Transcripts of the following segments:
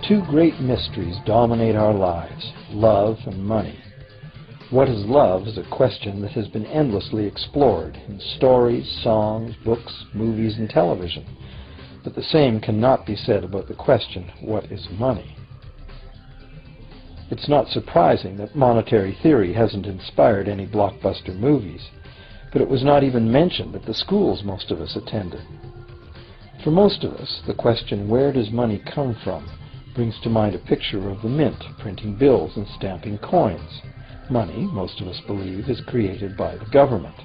Two great mysteries dominate our lives: love and money. What is love is a question that has been endlessly explored in stories, songs, books, movies, and television. But the same cannot be said about the question, what is money? It's not surprising that monetary theory hasn't inspired any blockbuster movies, but it was not even mentioned at the schools most of us attended. For most of us, the question, where does money come from, brings to mind a picture of the mint printing bills and stamping coins. Money, most of us believe, is created by the government.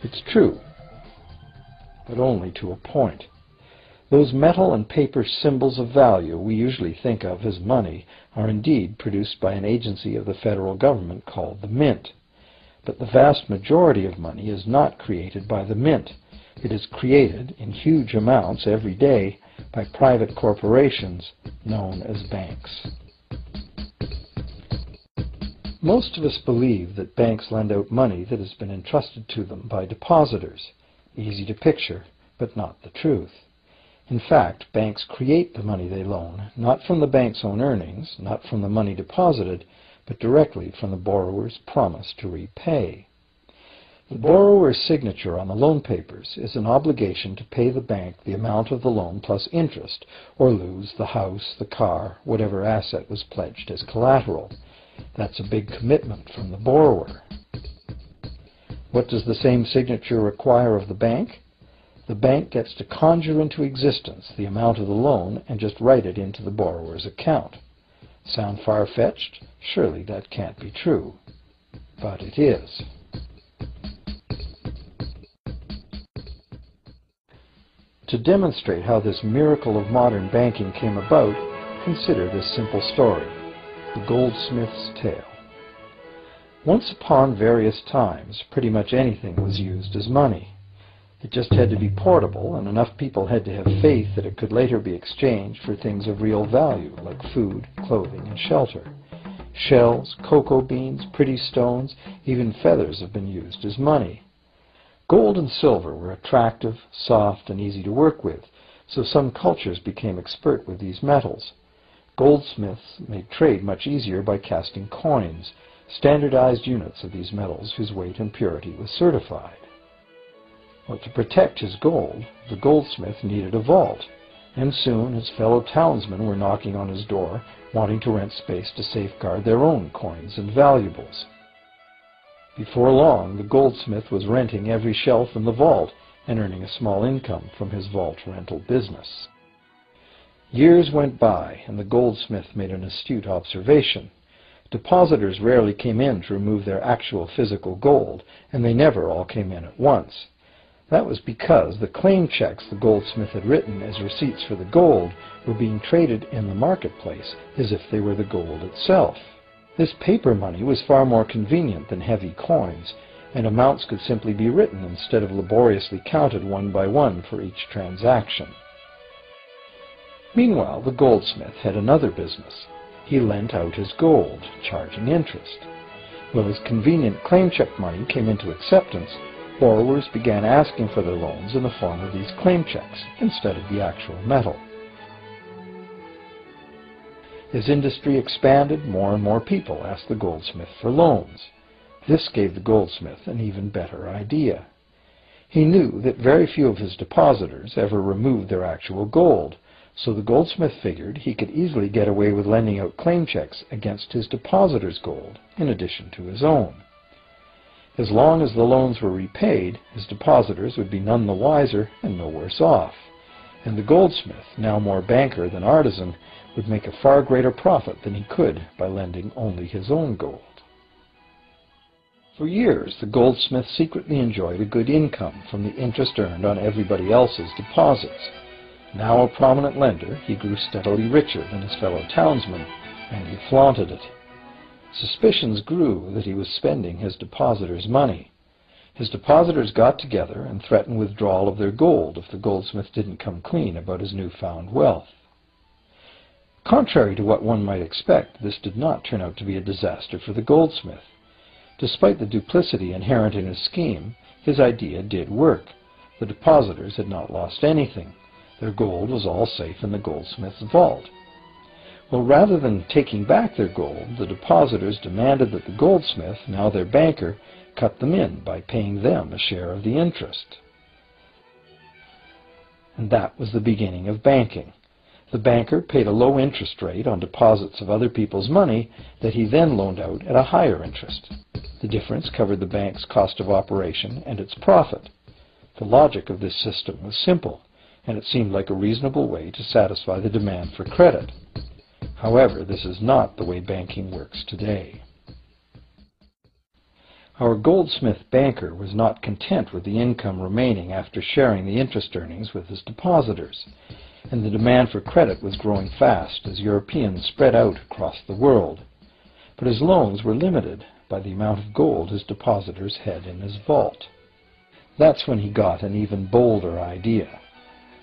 It's true, but only to a point. Those metal and paper symbols of value we usually think of as money are indeed produced by an agency of the federal government called the Mint. But the vast majority of money is not created by the Mint. It is created in huge amounts every day by private corporations known as banks. Most of us believe that banks lend out money that has been entrusted to them by depositors. Easy to picture, but not the truth. In fact, banks create the money they loan, not from the bank's own earnings, not from the money deposited, but directly from the borrower's promise to repay. The borrower's signature on the loan papers is an obligation to pay the bank the amount of the loan plus interest, or lose the house, the car, whatever asset was pledged as collateral. That's a big commitment from the borrower. What does the same signature require of the bank? The bank gets to conjure into existence the amount of the loan and just write it into the borrower's account. Sound far-fetched? Surely that can't be true. But it is. To demonstrate how this miracle of modern banking came about, consider this simple story: the goldsmith's tale. Once upon various times, pretty much anything was used as money. It just had to be portable, and enough people had to have faith that it could later be exchanged for things of real value, like food, clothing, and shelter. Shells, cocoa beans, pretty stones, even feathers have been used as money. Gold and silver were attractive, soft, and easy to work with, so some cultures became expert with these metals. Goldsmiths made trade much easier by casting coins, standardized units of these metals whose weight and purity was certified. Well, to protect his gold, the goldsmith needed a vault, and soon his fellow townsmen were knocking on his door, wanting to rent space to safeguard their own coins and valuables. Before long, the goldsmith was renting every shelf in the vault and earning a small income from his vault rental business. Years went by, and the goldsmith made an astute observation. Depositors rarely came in to remove their actual physical gold, and they never all came in at once. That was because the claim checks the goldsmith had written as receipts for the gold were being traded in the marketplace as if they were the gold itself. This paper money was far more convenient than heavy coins, and amounts could simply be written instead of laboriously counted one by one for each transaction. Meanwhile, the goldsmith had another business. He lent out his gold, charging interest. When his convenient claim check money came into acceptance, borrowers began asking for their loans in the form of these claim checks instead of the actual metal. As industry expanded, more and more people asked the goldsmith for loans. This gave the goldsmith an even better idea. He knew that very few of his depositors ever removed their actual gold, so the goldsmith figured he could easily get away with lending out claim checks against his depositors' gold, in addition to his own. As long as the loans were repaid, his depositors would be none the wiser and no worse off. And the goldsmith, now more banker than artisan, would make a far greater profit than he could by lending only his own gold. For years, the goldsmith secretly enjoyed a good income from the interest earned on everybody else's deposits. Now a prominent lender, he grew steadily richer than his fellow townsmen, and he flaunted it. Suspicions grew that he was spending his depositors' money. His depositors got together and threatened withdrawal of their gold if the goldsmith didn't come clean about his newfound wealth. Contrary to what one might expect, this did not turn out to be a disaster for the goldsmith. Despite the duplicity inherent in his scheme, his idea did work. The depositors had not lost anything. Their gold was all safe in the goldsmith's vault. Well, rather than taking back their gold, the depositors demanded that the goldsmith, now their banker, cut them in by paying them a share of the interest. And that was the beginning of banking. The banker paid a low interest rate on deposits of other people's money that he then loaned out at a higher interest. The difference covered the bank's cost of operation and its profit. The logic of this system was simple, and it seemed like a reasonable way to satisfy the demand for credit. However, this is not the way banking works today. Our goldsmith banker was not content with the income remaining after sharing the interest earnings with his depositors, and the demand for credit was growing fast as Europeans spread out across the world. But his loans were limited by the amount of gold his depositors had in his vault. That's when he got an even bolder idea.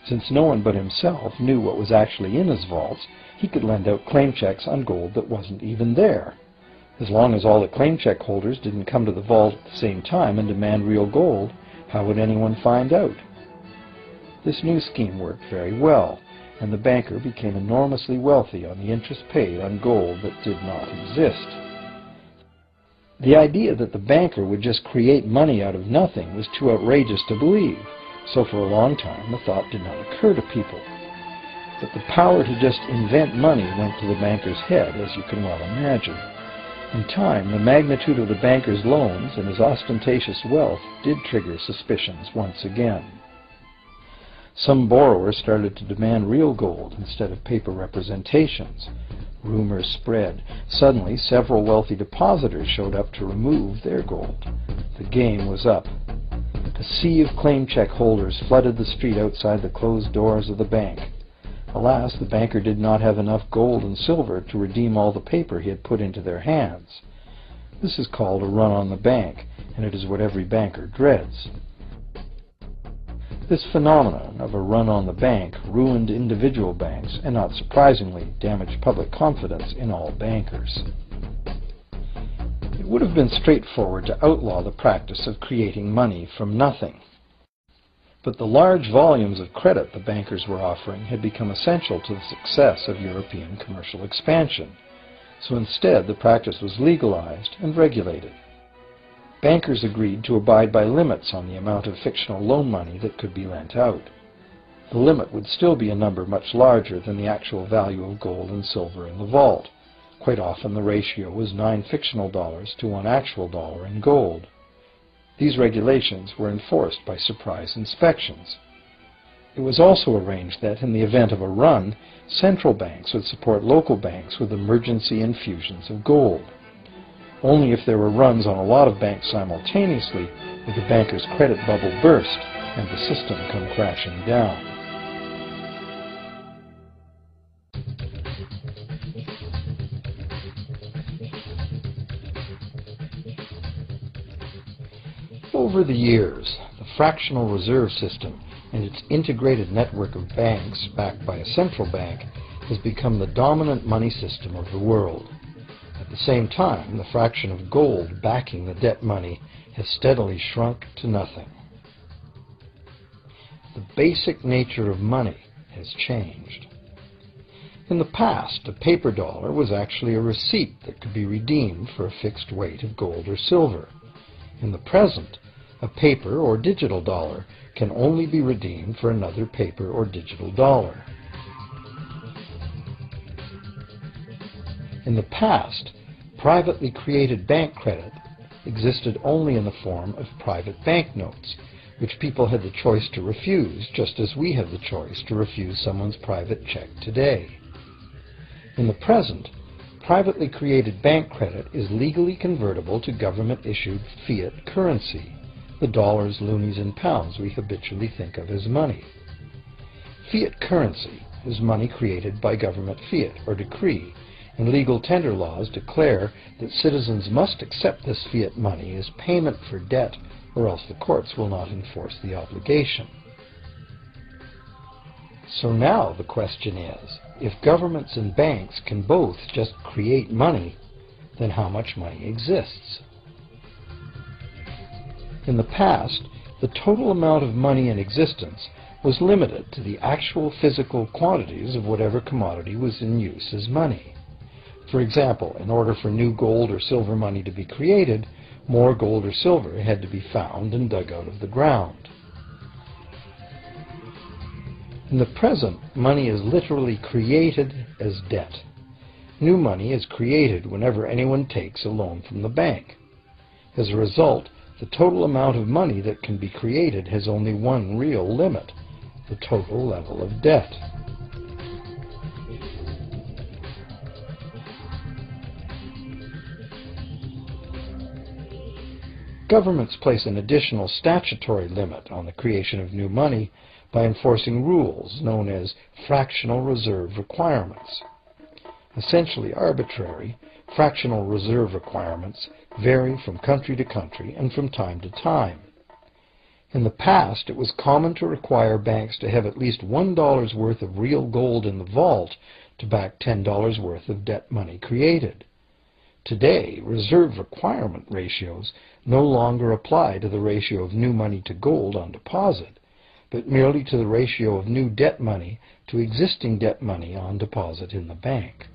Since no one but himself knew what was actually in his vaults, he could lend out claim checks on gold that wasn't even there. As long as all the claim check holders didn't come to the vault at the same time and demand real gold, how would anyone find out? This new scheme worked very well, and the banker became enormously wealthy on the interest paid on gold that did not exist. The idea that the banker would just create money out of nothing was too outrageous to believe, so for a long time the thought did not occur to people. But the power to just invent money went to the banker's head, as you can well imagine. In time, the magnitude of the banker's loans and his ostentatious wealth did trigger suspicions once again. Some borrowers started to demand real gold instead of paper representations. Rumors spread. Suddenly, several wealthy depositors showed up to remove their gold. The game was up. A sea of claim check holders flooded the street outside the closed doors of the bank. Alas, the banker did not have enough gold and silver to redeem all the paper he had put into their hands. This is called a run on the bank, and it is what every banker dreads. This phenomenon of a run on the bank ruined individual banks and, not surprisingly, damaged public confidence in all bankers. It would have been straightforward to outlaw the practice of creating money from nothing. But the large volumes of credit the bankers were offering had become essential to the success of European commercial expansion. So instead, the practice was legalized and regulated. Bankers agreed to abide by limits on the amount of fictional loan money that could be lent out. The limit would still be a number much larger than the actual value of gold and silver in the vault. Quite often the ratio was 9 fictional dollars to 1 actual dollar in gold. These regulations were enforced by surprise inspections. It was also arranged that, in the event of a run, central banks would support local banks with emergency infusions of gold. Only if there were runs on a lot of banks simultaneously would the banker's credit bubble burst and the system come crashing down. Over the years, the fractional reserve system and its integrated network of banks backed by a central bank has become the dominant money system of the world. At the same time, the fraction of gold backing the debt money has steadily shrunk to nothing. The basic nature of money has changed. In the past, a paper dollar was actually a receipt that could be redeemed for a fixed weight of gold or silver. In the present, a paper or digital dollar can only be redeemed for another paper or digital dollar. In the past, privately created bank credit existed only in the form of private banknotes, which people had the choice to refuse, just as we have the choice to refuse someone's private check today. In the present, privately created bank credit is legally convertible to government-issued fiat currency, the dollars, loonies, and pounds we habitually think of as money. Fiat currency is money created by government fiat or decree, and legal tender laws declare that citizens must accept this fiat money as payment for debt, or else the courts will not enforce the obligation. So now the question is, if governments and banks can both just create money, then how much money exists? In the past, the total amount of money in existence was limited to the actual physical quantities of whatever commodity was in use as money. For example, in order for new gold or silver money to be created, more gold or silver had to be found and dug out of the ground. In the present, money is literally created as debt. New money is created whenever anyone takes a loan from the bank. As a result, the total amount of money that can be created has only one real limit: the total level of debt. Governments place an additional statutory limit on the creation of new money by enforcing rules known as fractional reserve requirements. Essentially arbitrary, fractional reserve requirements vary from country to country and from time to time. In the past, it was common to require banks to have at least $1 worth of real gold in the vault to back $10 worth of debt money created. Today, reserve requirement ratios no longer apply to the ratio of new money to gold on deposit, but merely to the ratio of new debt money to existing debt money on deposit in the bank.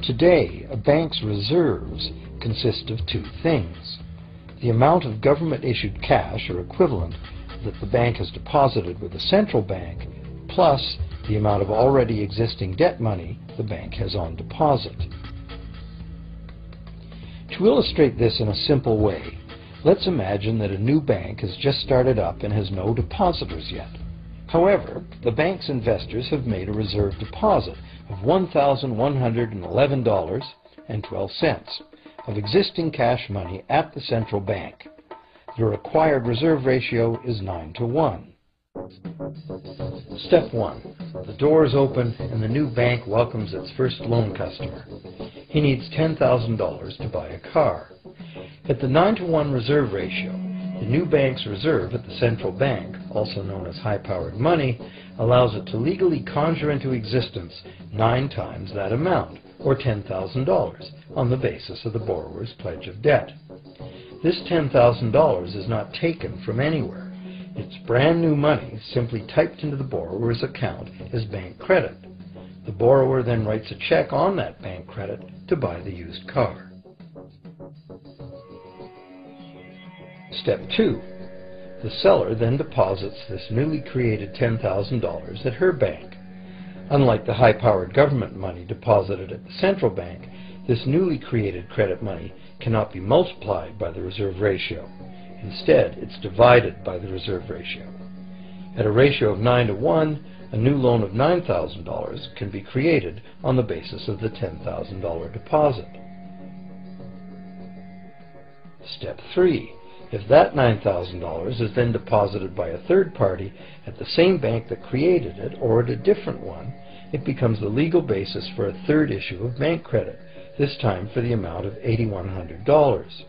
Today, a bank's reserves consist of two things: the amount of government-issued cash or equivalent that the bank has deposited with the central bank, plus the amount of already existing debt money the bank has on deposit. To illustrate this in a simple way, let's imagine that a new bank has just started up and has no depositors yet. However, the bank's investors have made a reserve deposit of $1,111.12 of existing cash money at the central bank. The required reserve ratio is 9-to-1. Step 1. The doors open and the new bank welcomes its first loan customer. He needs $10,000 to buy a car. At the 9-to-1 reserve ratio, the new bank's reserve at the central bank, also known as high-powered money, allows it to legally conjure into existence 9 times that amount, or $10,000, on the basis of the borrower's pledge of debt. This $10,000 is not taken from anywhere. It's brand new money simply typed into the borrower's account as bank credit. The borrower then writes a check on that bank credit to buy the used car. Step 2. The seller then deposits this newly created $10,000 at her bank. Unlike the high-powered government money deposited at the central bank, this newly created credit money cannot be multiplied by the reserve ratio. Instead, it's divided by the reserve ratio. At a ratio of 9-to-1, a new loan of $9,000 can be created on the basis of the $10,000 deposit. Step 3. If that $9,000 is then deposited by a third party at the same bank that created it or at a different one, it becomes the legal basis for a third issue of bank credit, this time for the amount of $8,100.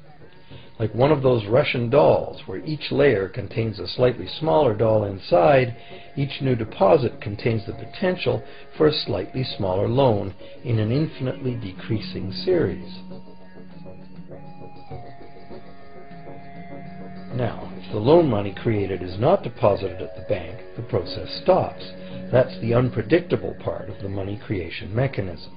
Like one of those Russian dolls, where each layer contains a slightly smaller doll inside, each new deposit contains the potential for a slightly smaller loan in an infinitely decreasing series. Now, if the loan money created is not deposited at the bank, the process stops. That's the unpredictable part of the money creation mechanism.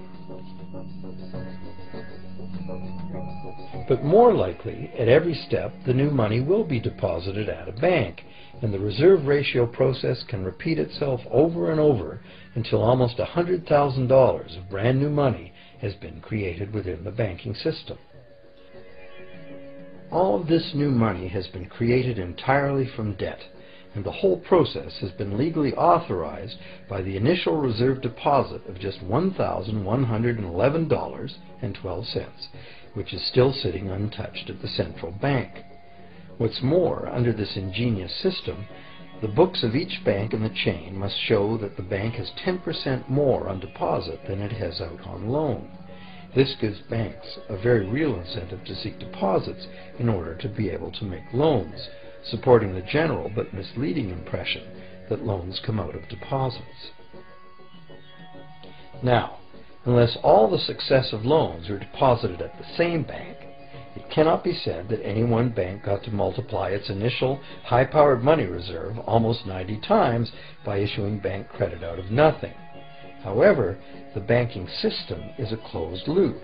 But more likely, at every step, the new money will be deposited at a bank, and the reserve ratio process can repeat itself over and over until almost $100,000 of brand new money has been created within the banking system. All of this new money has been created entirely from debt, and the whole process has been legally authorized by the initial reserve deposit of just $1,111.12, which is still sitting untouched at the central bank. What's more, under this ingenious system, the books of each bank in the chain must show that the bank has 10% more on deposit than it has out on loan. This gives banks a very real incentive to seek deposits in order to be able to make loans, supporting the general but misleading impression that loans come out of deposits. Now, unless all the successive loans are deposited at the same bank, It cannot be said that any one bank got to multiply its initial high-powered money reserve almost 90 times by issuing bank credit out of nothing. However, the banking system is a closed loop.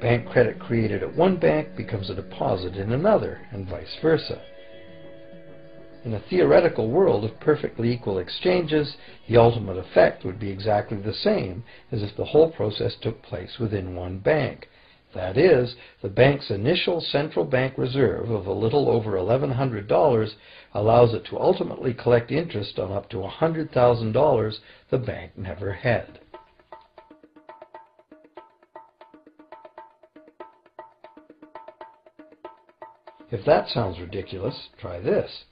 Bank credit created at one bank becomes a deposit in another, and vice versa. In a theoretical world of perfectly equal exchanges, the ultimate effect would be exactly the same as if the whole process took place within one bank. That is, the bank's initial central bank reserve of a little over $1,100 allows it to ultimately collect interest on up to $100,000 the bank never had. If that sounds ridiculous, try this.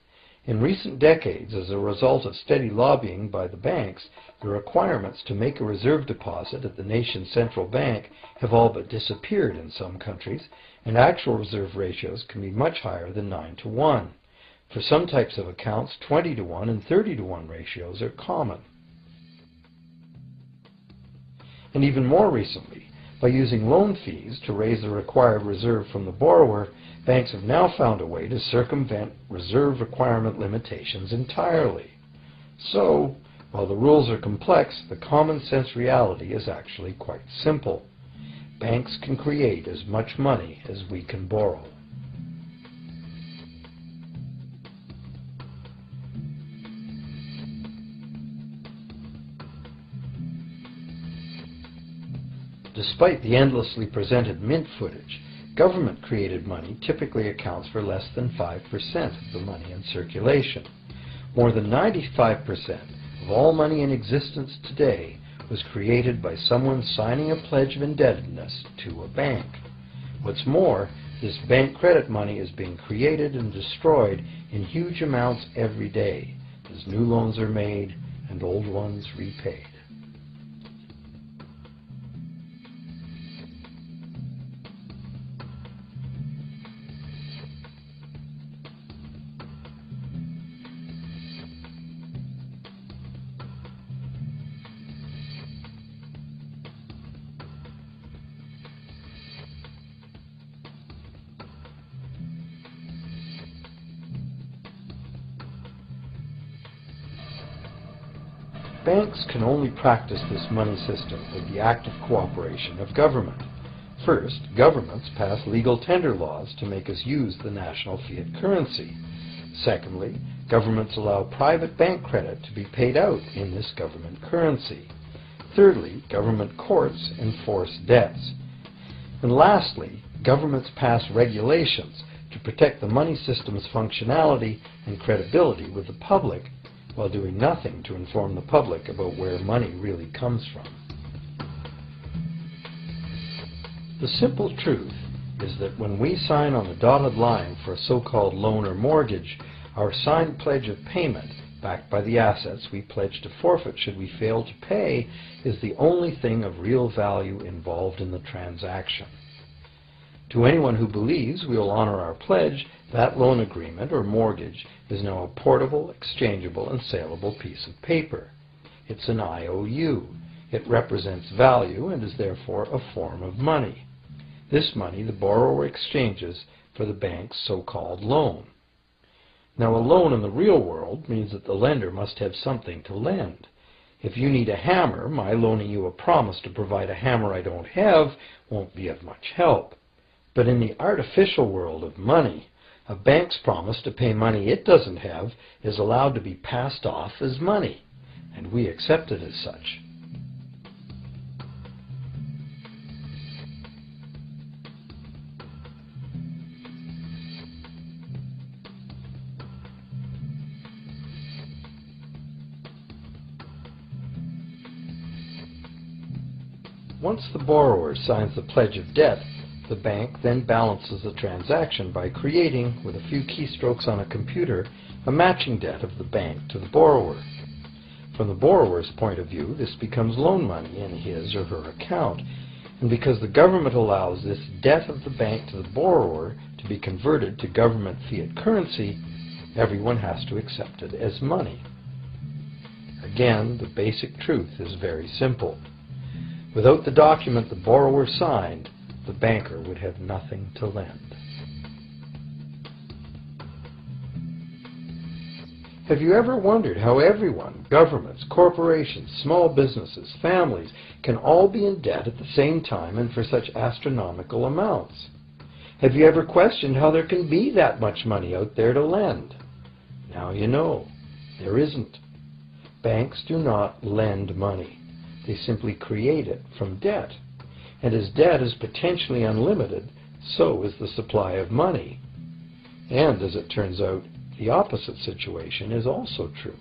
In recent decades, as a result of steady lobbying by the banks, the requirements to make a reserve deposit at the nation's central bank have all but disappeared in some countries, and actual reserve ratios can be much higher than 9 to 1. For some types of accounts, 20 to 1 and 30 to 1 ratios are common. And even more recently, by using loan fees to raise the required reserve from the borrower, banks have now found a way to circumvent reserve requirement limitations entirely. So, while the rules are complex, the common sense reality is actually quite simple. Banks can create as much money as we can borrow. Despite the endlessly presented mint footage, government-created money typically accounts for less than 5% of the money in circulation. More than 95% of all money in existence today was created by someone signing a pledge of indebtedness to a bank. What's more, this bank credit money is being created and destroyed in huge amounts every day, as new loans are made and old ones repaid. Banks can only practice this money system with the active cooperation of government. First, governments pass legal tender laws to make us use the national fiat currency. Secondly, governments allow private bank credit to be paid out in this government currency. Thirdly, government courts enforce debts. And lastly, governments pass regulations to protect the money system's functionality and credibility with the public, while doing nothing to inform the public about where money really comes from. The simple truth is that when we sign on the dotted line for a so-called loan or mortgage, our signed pledge of payment, backed by the assets we pledge to forfeit should we fail to pay, is the only thing of real value involved in the transaction. To anyone who believes we will honor our pledge, that loan agreement or mortgage is now a portable, exchangeable, and saleable piece of paper. It's an IOU. It represents value and is therefore a form of money. This money the borrower exchanges for the bank's so-called loan. Now, a loan in the real world means that the lender must have something to lend. If you need a hammer, my loaning you a promise to provide a hammer I don't have won't be of much help. But in the artificial world of money, a bank's promise to pay money it doesn't have is allowed to be passed off as money, and we accept it as such. Once the borrower signs the pledge of debt, the bank then balances the transaction by creating, with a few keystrokes on a computer, a matching debt of the bank to the borrower. From the borrower's point of view, this becomes loan money in his or her account, and because the government allows this debt of the bank to the borrower to be converted to government fiat currency, everyone has to accept it as money. Again, the basic truth is very simple. Without the document the borrower signed, the banker would have nothing to lend. Have you ever wondered how everyone, governments, corporations, small businesses, families, can all be in debt at the same time and for such astronomical amounts? Have you ever questioned how there can be that much money out there to lend? Now you know. There isn't. Banks do not lend money. They simply create it from debt. And as debt is potentially unlimited, so is the supply of money. And as it turns out, the opposite situation is also true.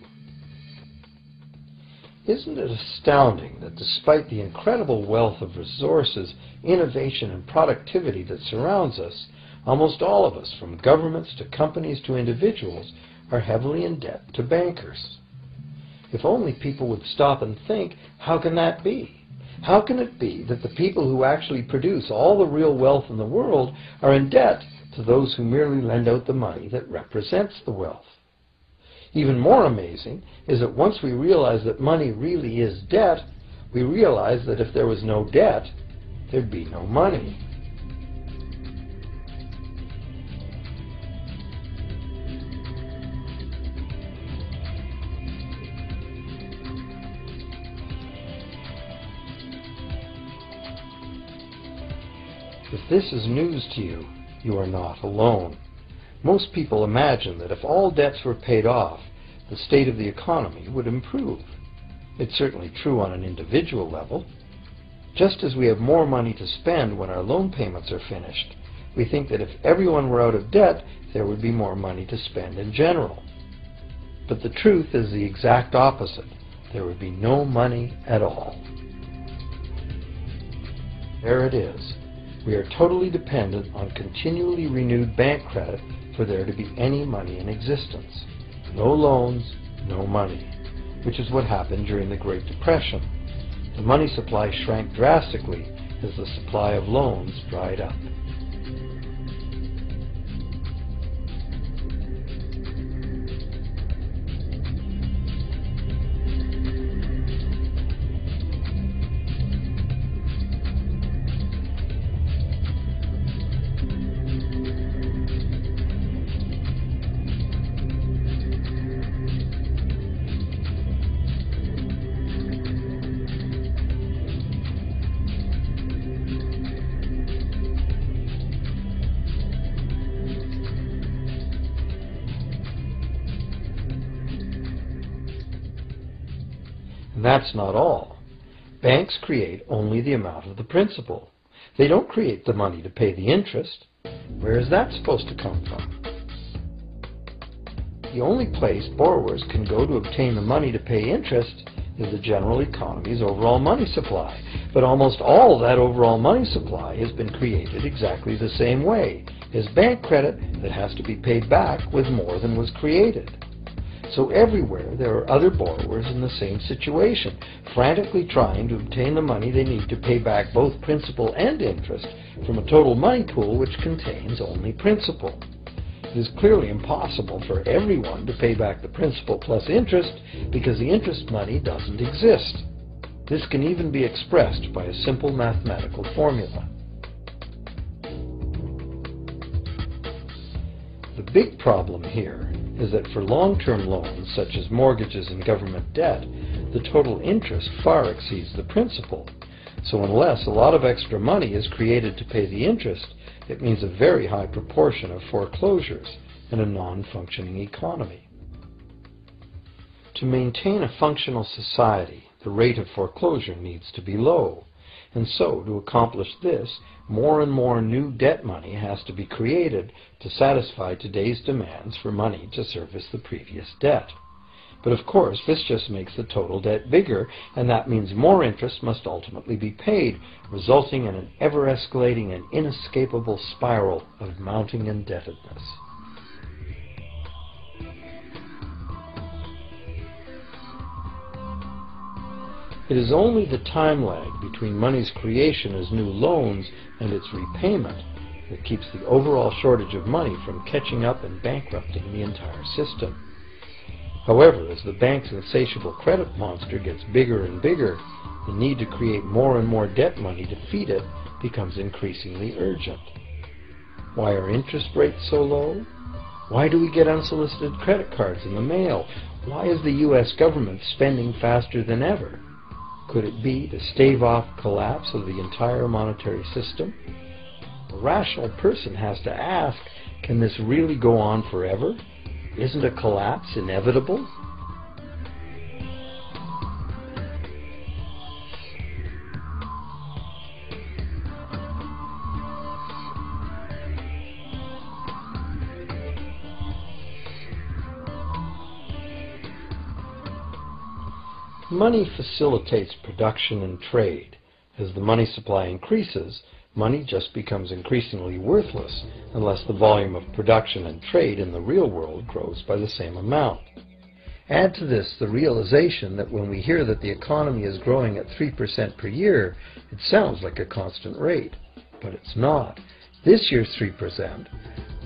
Isn't it astounding that despite the incredible wealth of resources, innovation, and productivity that surrounds us, almost all of us, from governments to companies to individuals, are heavily in debt to bankers? If only people would stop and think, how can that be? How can it be that the people who actually produce all the real wealth in the world are in debt to those who merely lend out the money that represents the wealth? Even more amazing is that once we realize that money really is debt, we realize that if there was no debt, there'd be no money. If this is news to you, you are not alone. Most people imagine that if all debts were paid off, the state of the economy would improve. It's certainly true on an individual level. Just as we have more money to spend when our loan payments are finished, we think that if everyone were out of debt, there would be more money to spend in general. But the truth is the exact opposite. There would be no money at all. There it is. We are totally dependent on continually renewed bank credit for there to be any money in existence. No loans, no money, which is what happened during the Great Depression. The money supply shrank drastically as the supply of loans dried up. And that's not all. Banks create only the amount of the principal. They don't create the money to pay the interest. Where is that supposed to come from? The only place borrowers can go to obtain the money to pay interest is the general economy's overall money supply. But almost all that overall money supply has been created exactly the same way, as bank credit that has to be paid back with more than was created. So everywhere there are other borrowers in the same situation, frantically trying to obtain the money they need to pay back both principal and interest from a total money pool which contains only principal. It is clearly impossible for everyone to pay back the principal plus interest because the interest money doesn't exist. This can even be expressed by a simple mathematical formula. The big problem here is that for long-term loans, such as mortgages and government debt, the total interest far exceeds the principal. So unless a lot of extra money is created to pay the interest, it means a very high proportion of foreclosures and a non-functioning economy. To maintain a functional society, the rate of foreclosure needs to be low. And so, to accomplish this, more and more new debt money has to be created to satisfy today's demands for money to service the previous debt. But of course, this just makes the total debt bigger, and that means more interest must ultimately be paid, resulting in an ever-escalating and inescapable spiral of mounting indebtedness. It is only the time lag between money's creation as new loans and its repayment that keeps the overall shortage of money from catching up and bankrupting the entire system. However, as the bank's insatiable credit monster gets bigger and bigger, the need to create more and more debt money to feed it becomes increasingly urgent. Why are interest rates so low? Why do we get unsolicited credit cards in the mail? Why is the U.S. government spending faster than ever? Could it be to stave off collapse of the entire monetary system? A rational person has to ask, can this really go on forever? Isn't a collapse inevitable? Money facilitates production and trade. As the money supply increases, money just becomes increasingly worthless unless the volume of production and trade in the real world grows by the same amount. Add to this the realization that when we hear that the economy is growing at 3% per year, it sounds like a constant rate, but it's not. This year's 3%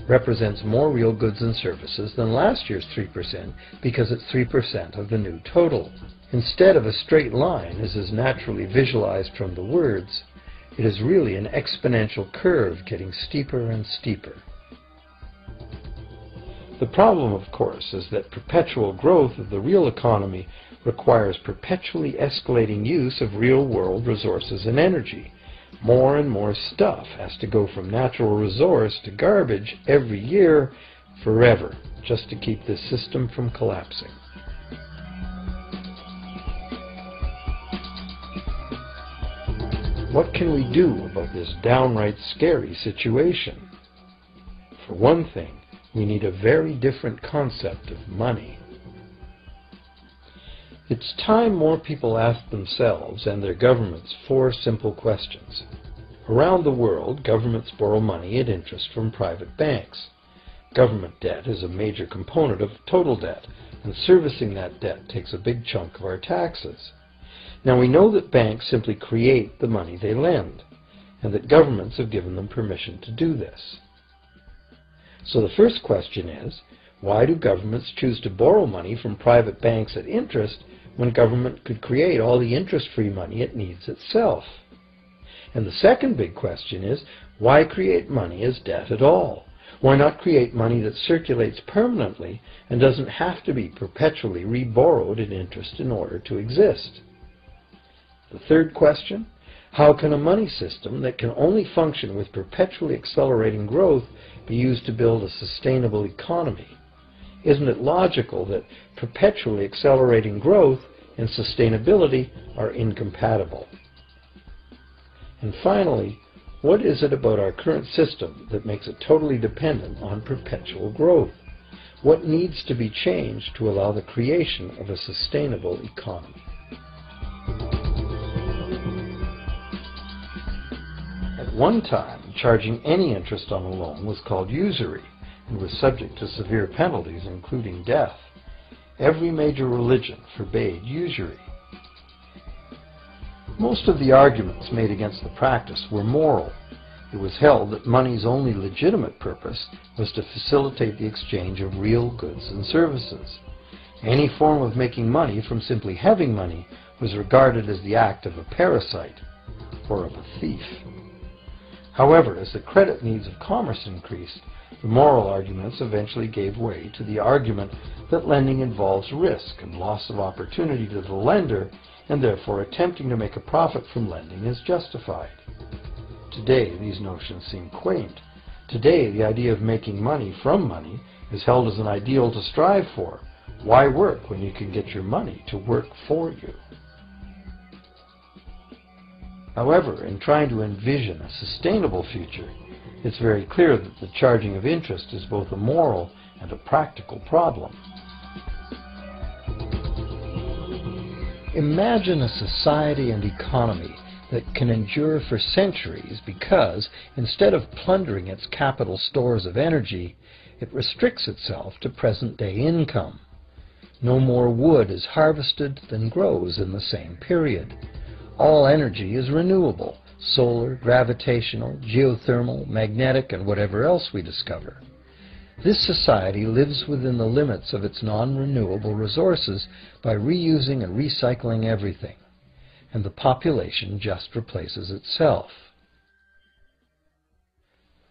represents more real goods and services than last year's 3% because it's 3% of the new total. Instead of a straight line, as is naturally visualized from the words, it is really an exponential curve getting steeper and steeper. The problem, of course, is that perpetual growth of the real economy requires perpetually escalating use of real-world resources and energy. More and more stuff has to go from natural resource to garbage every year forever, just to keep this system from collapsing. What can we do about this downright scary situation? For one thing, we need a very different concept of money. It's time more people asked themselves and their governments 4 simple questions. Around the world, governments borrow money at interest from private banks. Government debt is a major component of total debt, and servicing that debt takes a big chunk of our taxes. Now we know that banks simply create the money they lend, and that governments have given them permission to do this. So the first question is, why do governments choose to borrow money from private banks at interest when government could create all the interest-free money it needs itself? And the second big question is, why create money as debt at all? Why not create money that circulates permanently and doesn't have to be perpetually re-borrowed at interest in order to exist? The third question, how can a money system that can only function with perpetually accelerating growth be used to build a sustainable economy? Isn't it logical that perpetually accelerating growth and sustainability are incompatible? And finally, what is it about our current system that makes it totally dependent on perpetual growth? What needs to be changed to allow the creation of a sustainable economy? At one time, charging any interest on a loan was called usury and was subject to severe penalties, including death. Every major religion forbade usury. Most of the arguments made against the practice were moral. It was held that money's only legitimate purpose was to facilitate the exchange of real goods and services. Any form of making money from simply having money was regarded as the act of a parasite or of a thief. However, as the credit needs of commerce increased, the moral arguments eventually gave way to the argument that lending involves risk and loss of opportunity to the lender, and therefore attempting to make a profit from lending is justified. Today, these notions seem quaint. Today, the idea of making money from money is held as an ideal to strive for. Why work when you can get your money to work for you? However, in trying to envision a sustainable future, it's very clear that the charging of interest is both a moral and a practical problem. Imagine a society and economy that can endure for centuries because, instead of plundering its capital stores of energy, it restricts itself to present-day income. No more wood is harvested than grows in the same period. All energy is renewable, solar, gravitational, geothermal, magnetic, and whatever else we discover. This society lives within the limits of its non-renewable resources by reusing and recycling everything, and the population just replaces itself.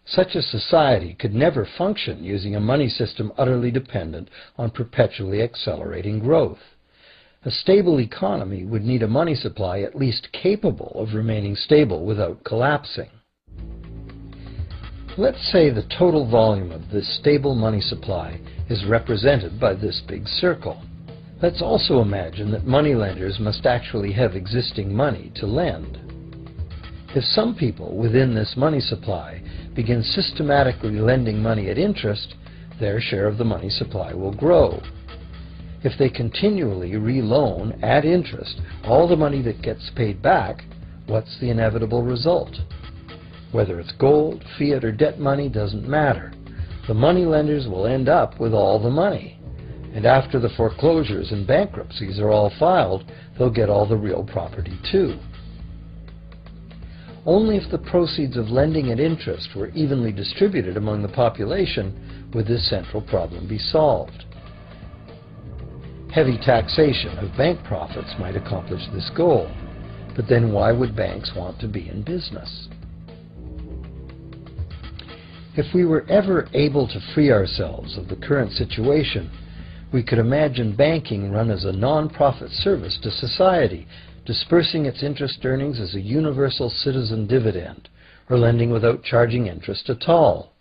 Such a society could never function using a money system utterly dependent on perpetually accelerating growth. A stable economy would need a money supply at least capable of remaining stable without collapsing. Let's say the total volume of this stable money supply is represented by this big circle. Let's also imagine that moneylenders must actually have existing money to lend. If some people within this money supply begin systematically lending money at interest, their share of the money supply will grow. If they continually re-loan at interest all the money that gets paid back, what's the inevitable result? Whether it's gold, fiat, or debt money doesn't matter. The moneylenders will end up with all the money. And after the foreclosures and bankruptcies are all filed, they'll get all the real property too. Only if the proceeds of lending at interest were evenly distributed among the population would this central problem be solved. Heavy taxation of bank profits might accomplish this goal, but then why would banks want to be in business? If we were ever able to free ourselves of the current situation, we could imagine banking run as a non-profit service to society, dispersing its interest earnings as a universal citizen dividend, or lending without charging interest at all.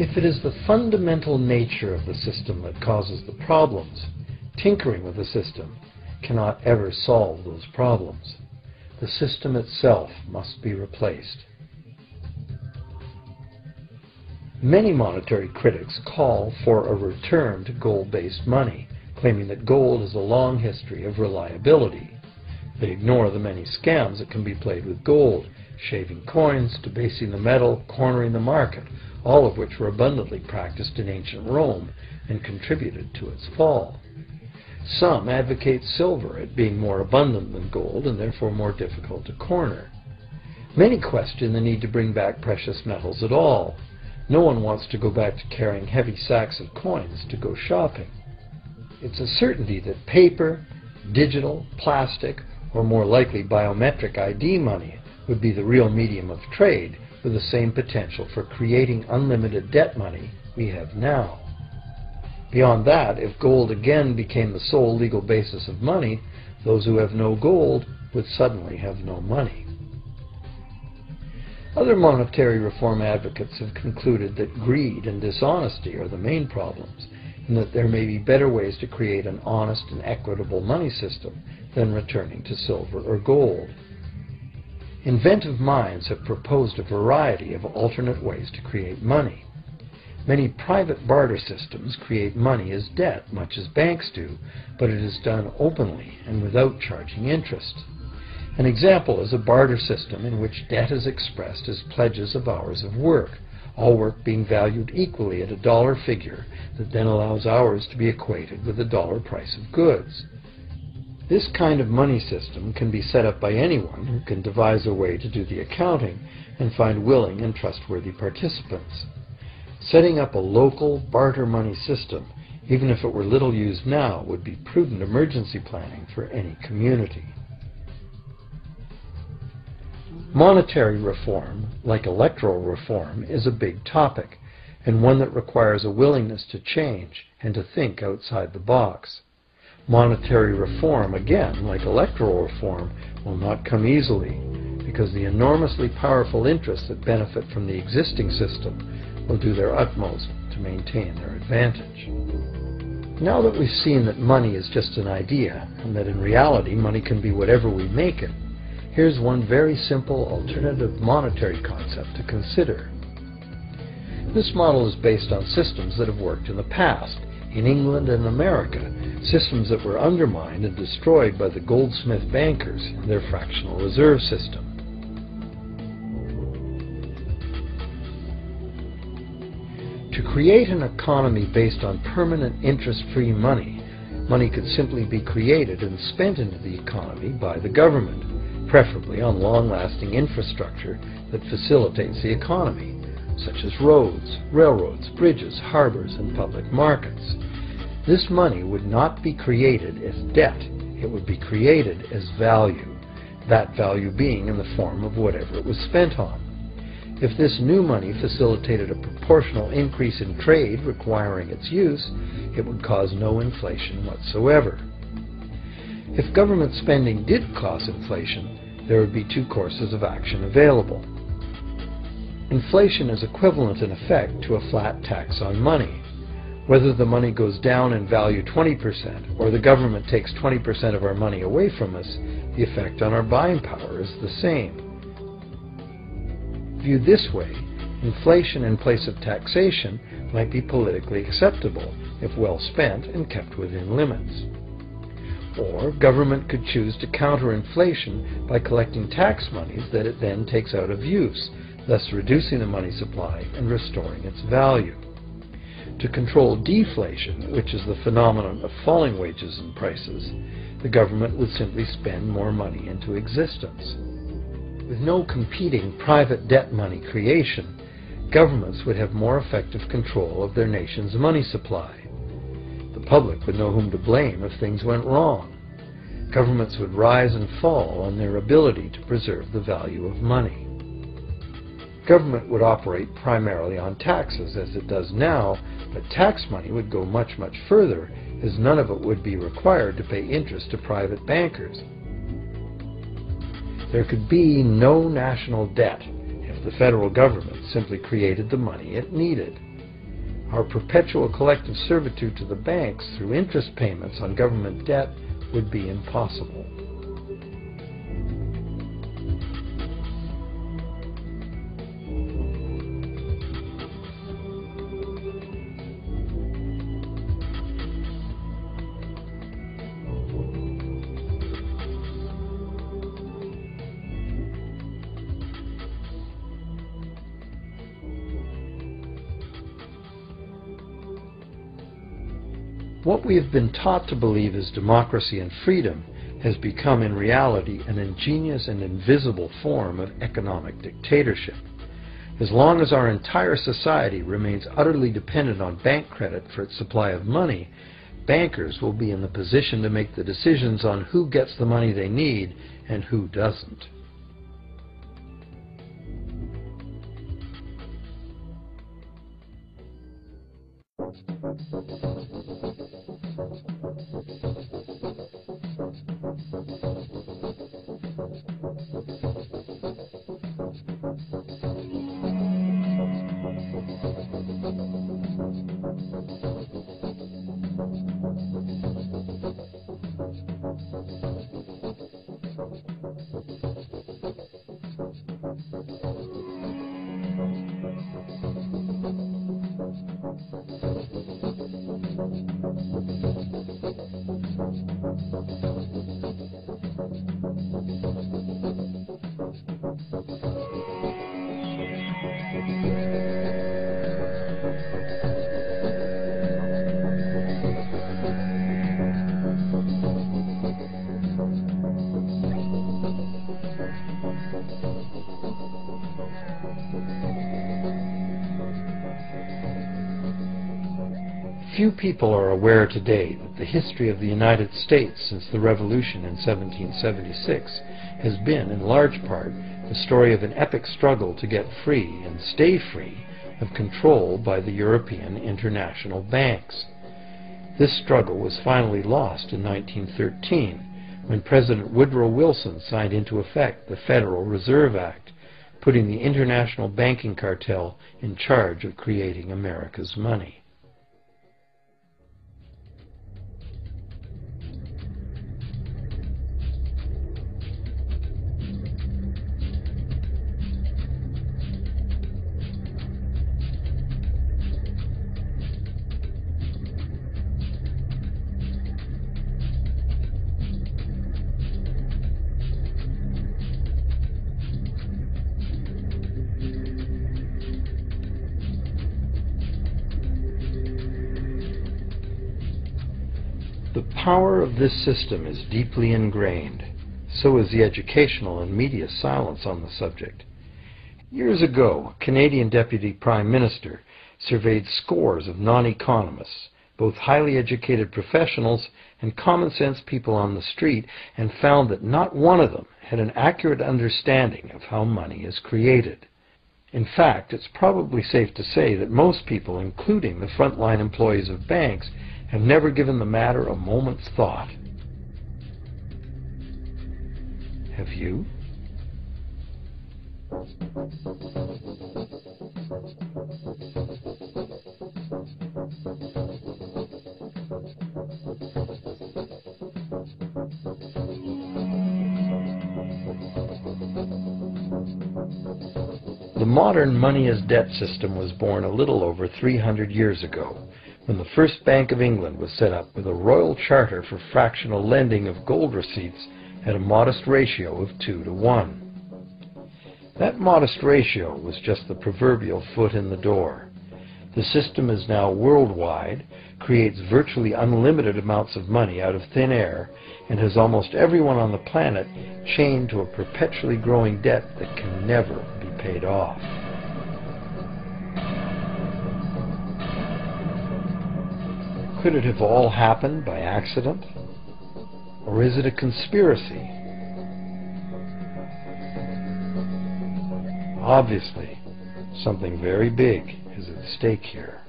If it is the fundamental nature of the system that causes the problems, tinkering with the system cannot ever solve those problems. The system itself must be replaced. Many monetary critics call for a return to gold-based money, claiming that gold has a long history of reliability. They ignore the many scams that can be played with gold, shaving coins, debasing the metal, cornering the market, all of which were abundantly practiced in ancient Rome and contributed to its fall. Some advocate silver as being more abundant than gold and therefore more difficult to corner. Many question the need to bring back precious metals at all. No one wants to go back to carrying heavy sacks of coins to go shopping. It's a certainty that paper, digital, plastic, or more likely biometric ID money would be the real medium of trade, with the same potential for creating unlimited debt money we have now. Beyond that, if gold again became the sole legal basis of money, those who have no gold would suddenly have no money. Other monetary reform advocates have concluded that greed and dishonesty are the main problems, and that there may be better ways to create an honest and equitable money system than returning to silver or gold. Inventive minds have proposed a variety of alternate ways to create money. Many private barter systems create money as debt, much as banks do, but it is done openly and without charging interest. An example is a barter system in which debt is expressed as pledges of hours of work, all work being valued equally at a dollar figure that then allows hours to be equated with the dollar price of goods. This kind of money system can be set up by anyone who can devise a way to do the accounting and find willing and trustworthy participants. Setting up a local barter money system, even if it were little used now, would be prudent emergency planning for any community. Monetary reform, like electoral reform, is a big topic, and one that requires a willingness to change and to think outside the box. Monetary reform, again, like electoral reform, will not come easily, because the enormously powerful interests that benefit from the existing system will do their utmost to maintain their advantage. Now that we've seen that money is just an idea, and that in reality money can be whatever we make it, here's one very simple alternative monetary concept to consider. This model is based on systems that have worked in the past, in England and America, systems that were undermined and destroyed by the goldsmith bankers and their fractional reserve system. create an economy based on permanent interest-free money, money could simply be created and spent into the economy by the government, preferably on long-lasting infrastructure that facilitates the economy, such as roads, railroads, bridges, harbors, and public markets. This money would not be created as debt, it would be created as value, that value being in the form of whatever it was spent on. If this new money facilitated a proportional increase in trade requiring its use, it would cause no inflation whatsoever. If government spending did cause inflation, there would be two courses of action available. Inflation is equivalent in effect to a flat tax on money. Whether the money goes down in value 20% or the government takes 20% of our money away from us, the effect on our buying power is the same. Viewed this way, inflation in place of taxation might be politically acceptable if well spent and kept within limits. Or government could choose to counter inflation by collecting tax monies that it then takes out of use, thus reducing the money supply and restoring its value. To control deflation, which is the phenomenon of falling wages and prices, the government would simply spend more money into existence. With no competing private debt money creation, governments would have more effective control of their nation's money supply. The public would know whom to blame if things went wrong. Governments would rise and fall on their ability to preserve the value of money. Government would operate primarily on taxes, as it does now, but tax money would go much, much further, as none of it would be required to pay interest to private bankers. There could be no national debt if the federal government simply created the money it needed. Our perpetual collective servitude to the banks through interest payments on government debt would be impossible. What we have been taught to believe is democracy and freedom has become in reality an ingenious and invisible form of economic dictatorship. As long as our entire society remains utterly dependent on bank credit for its supply of money, bankers will be in the position to make the decisions on who gets the money they need and who doesn't. Few people are aware today that the history of the United States since the Revolution in 1776 has been, in large part, the story of an epic struggle to get free and stay free of control by the European international banks. This struggle was finally lost in 1913 when President Woodrow Wilson signed into effect the Federal Reserve Act, putting the international banking cartel in charge of creating America's money. The power of this system is deeply ingrained. So is the educational and media silence on the subject. Years ago, a Canadian Deputy Prime Minister surveyed scores of non-economists, both highly educated professionals and common-sense people on the street, and found that not one of them had an accurate understanding of how money is created. In fact, it's probably safe to say that most people, including the frontline employees of banks, have never given the matter a moment's thought. Have you? The modern money-as-debt system was born a little over 300 years ago, when the first Bank of England was set up with a royal charter for fractional lending of gold receipts at a modest ratio of 2 to 1. That modest ratio was just the proverbial foot in the door. The system is now worldwide, creates virtually unlimited amounts of money out of thin air, and has almost everyone on the planet chained to a perpetually growing debt that can never be paid off. Could it have all happened by accident? Or is it a conspiracy? Obviously, something very big is at stake here.